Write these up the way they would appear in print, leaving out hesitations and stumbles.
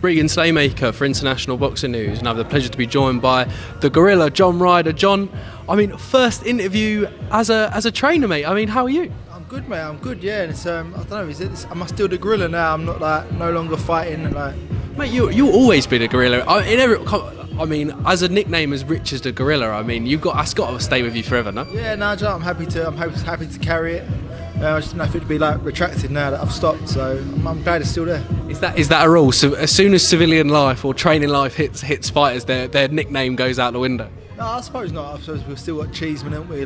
Regan Slaymaker for International Boxing News, and I have the pleasure to be joined by the Gorilla, John Ryder. John, I mean, first interview as a trainer, mate. I mean, how are you? I'm good, mate. I'm good. Yeah, and it's I don't know. Am I still the Gorilla now? I'm not no longer fighting and like. Mate, you always been a Gorilla. I mean, as a nickname as rich as the Gorilla, I mean, that's got to stay with you forever, no? Yeah, no, I'm happy to carry it. I just don't know if it'd be like retracted now that I've stopped, so I'm glad it's still there. Is that a rule? So as soon as civilian life or training life hits fighters, their nickname goes out the window? No, I suppose not. I suppose we've still got Cheeseman, haven't we?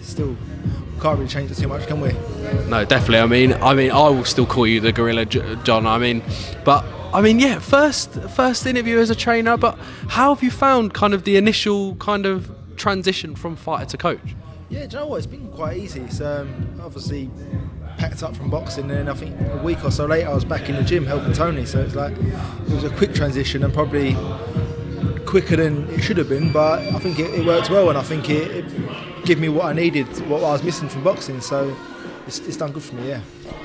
Still we can't really change it too much, can we? No, definitely. I mean, I will still call you the Gorilla, John. I mean, yeah. First interview as a trainer, but how have you found kind of the initial kind of transition from fighter to coach? Yeah, do you know what? It's been quite easy. It's obviously packed up from boxing, and I think a week or so later I was back in the gym helping Tony. So it's like it was a quick transition and probably quicker than it should have been. But I think it worked well, and I think it gave me what I needed, what I was missing from boxing. So it's done good for me. Yeah.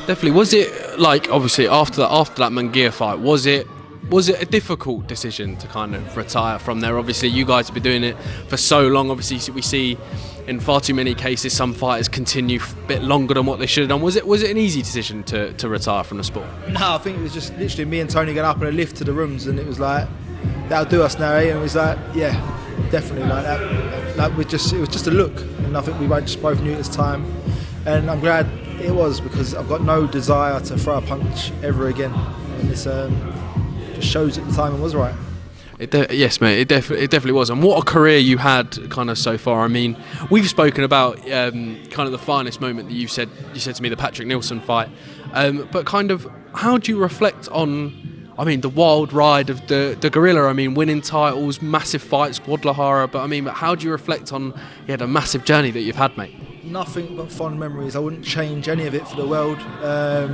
Definitely. Was it like obviously after that Mangia fight? Was it a difficult decision to kind of retire from there? Obviously, you guys have been doing it for so long. Obviously, we see in far too many cases some fighters continue a bit longer than what they should have done. Was it an easy decision to retire from the sport? No, I think it was just literally me and Tony going up in a lift to the rooms, and it was like, that'll do us now, eh? And it was like, yeah, definitely like that. It was just a look, and I think we just both knew it was time, and I'm glad it was, because I've got no desire to throw a punch ever again, and it's just shows at the timing was right. Yes, mate. It definitely was. And what a career you had, kind of so far. I mean, we've spoken about kind of the finest moment that you said to me, the Patrick Nilsson fight. But kind of, how do you reflect on, I mean, the wild ride of the Gorilla? I mean, winning titles, massive fights, Guadalajara. But how do you reflect on the massive journey that you've had, mate? Nothing but fond memories. I wouldn't change any of it for the world. I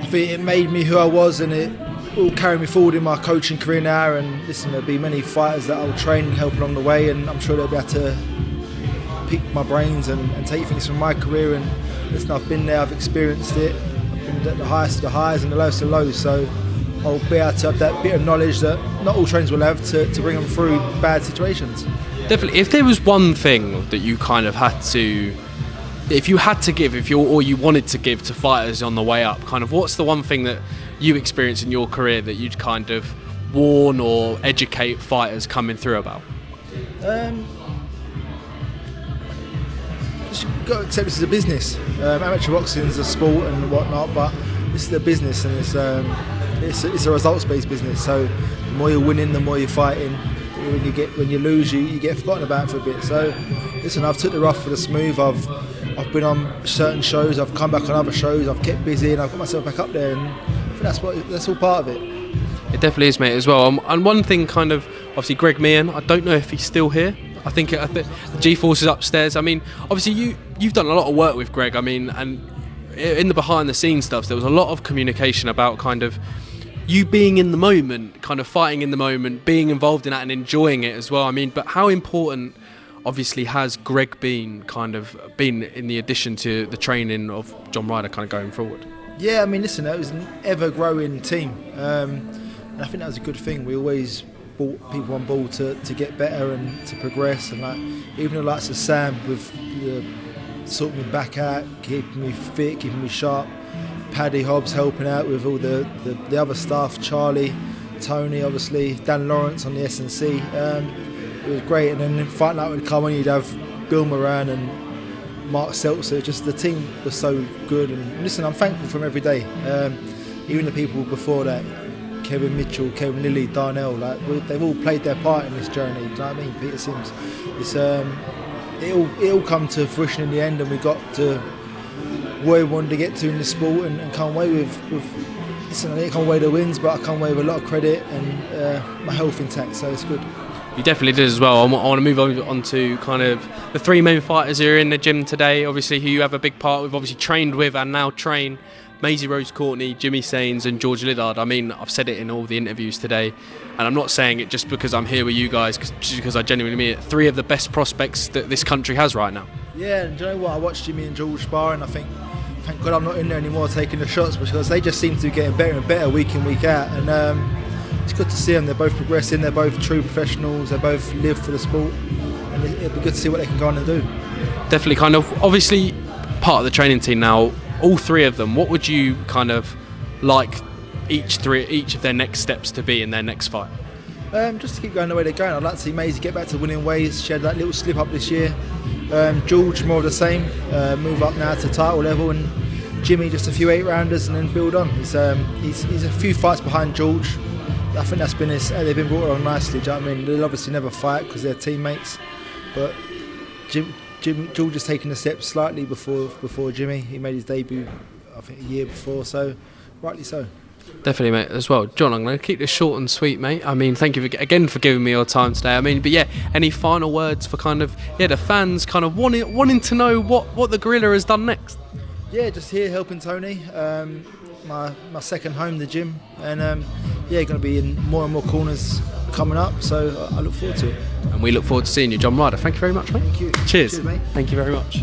think it made me who I was, and it will carry me forward in my coaching career now. And listen, there'll be many fighters that I'll train and help along the way, and I'm sure they'll be able to pick my brains and take things from my career. And listen, I've been there, I've experienced it, I've been at the highest of the highs and the lowest of the lows, so I'll be able to have that bit of knowledge that not all trainers will have to bring them through bad situations. Definitely. If there was one thing that you kind of had to, if you had to give, or you wanted to give to fighters on the way up, kind of what's the one thing that you experienced in your career that you'd kind of warn or educate fighters coming through about? Just got to accept this is a business. Amateur boxing is a sport and whatnot, but this is a business, and it's a results-based business. So the more you're winning, the more you're fighting. When you lose, you get forgotten about for a bit. So listen, I've took the rough for the smooth. I've been on certain shows, I've come back on other shows, I've kept busy, and I've got myself back up there, and I think that's all part of it. It definitely is, mate, as well. And one thing, kind of, obviously Greg Meehan, I don't know if he's still here. I think the G-Force is upstairs. I mean, obviously you've done a lot of work with Greg. I mean, and in the behind the scenes stuff, there was a lot of communication about kind of you being in the moment, kind of fighting in the moment, being involved in that and enjoying it as well. I mean, but how important obviously has Greg been in the addition to the training of John Ryder kind of going forward? Yeah, I mean, listen, it was an ever-growing team, and I think that was a good thing. We always brought people on board to get better and to progress, and like even the likes of Sam with sorting me back out, keeping me fit, keeping me sharp. Paddy Hobbs helping out with all the other staff, Charlie, Tony, obviously, Dan Lawrence on the S&C. It was great, and then fight night would come on, you'd have Bill Moran and Mark Seltzer. Just the team was so good, and listen, I'm thankful for them every day. Even the people before that, Kevin Mitchell, Kevin Lilly, Darnell, they've all played their part in this journey. Do you know what I mean? Peter Sims. It's it all come to fruition in the end, and we got to where we wanted to get to in the sport, and come away with listen, I didn't come away with the wins, but I come away with a lot of credit and my health intact, so it's good. You definitely did as well. I want to move on to kind of the three main fighters who are in the gym today, obviously, who you have a big part with, obviously trained with and now train. Maiseyrose Courtney, Jimmy Sains and George Liddard. I mean, I've said it in all the interviews today, and I'm not saying it just because I'm here with you guys, just because I genuinely mean it. Three of the best prospects that this country has right now. Yeah, and do you know what? I watched Jimmy and George spar, and I think thank God I'm not in there anymore taking the shots, because they just seem to be getting better and better week in, week out. And it's good to see them. They're both progressing. They're both true professionals. They both live for the sport, and it'll be good to see what they can go on and do. Definitely, kind of obviously part of the training team now. All three of them. What would you kind of like each of their next steps to be in their next fight? Just to keep going the way they're going. I'd like to see Maisie get back to winning ways. She had that little slip up this year. George, more of the same. Move up now to title level, and Jimmy just a few 8-rounders and then build on. He's a few fights behind George. I think that's been they've been brought along nicely. Do you know what I mean? They'll obviously never fight because they're teammates, but George is taking a step slightly before Jimmy. He made his debut, I think, a year before, so rightly so. Definitely, mate, as well. John, I'm going to keep this short and sweet, mate. I mean, thank you again for giving me your time today. I mean, but yeah, any final words for kind of, the fans kind of wanting to know what the Gorilla has done next? Yeah, just here helping Tony, my second home, the gym, and going to be in more and more corners coming up, so I look forward to it. And we look forward to seeing you, John Ryder. Thank you very much, mate. Thank you. Cheers. Cheers, mate. Thank you very much.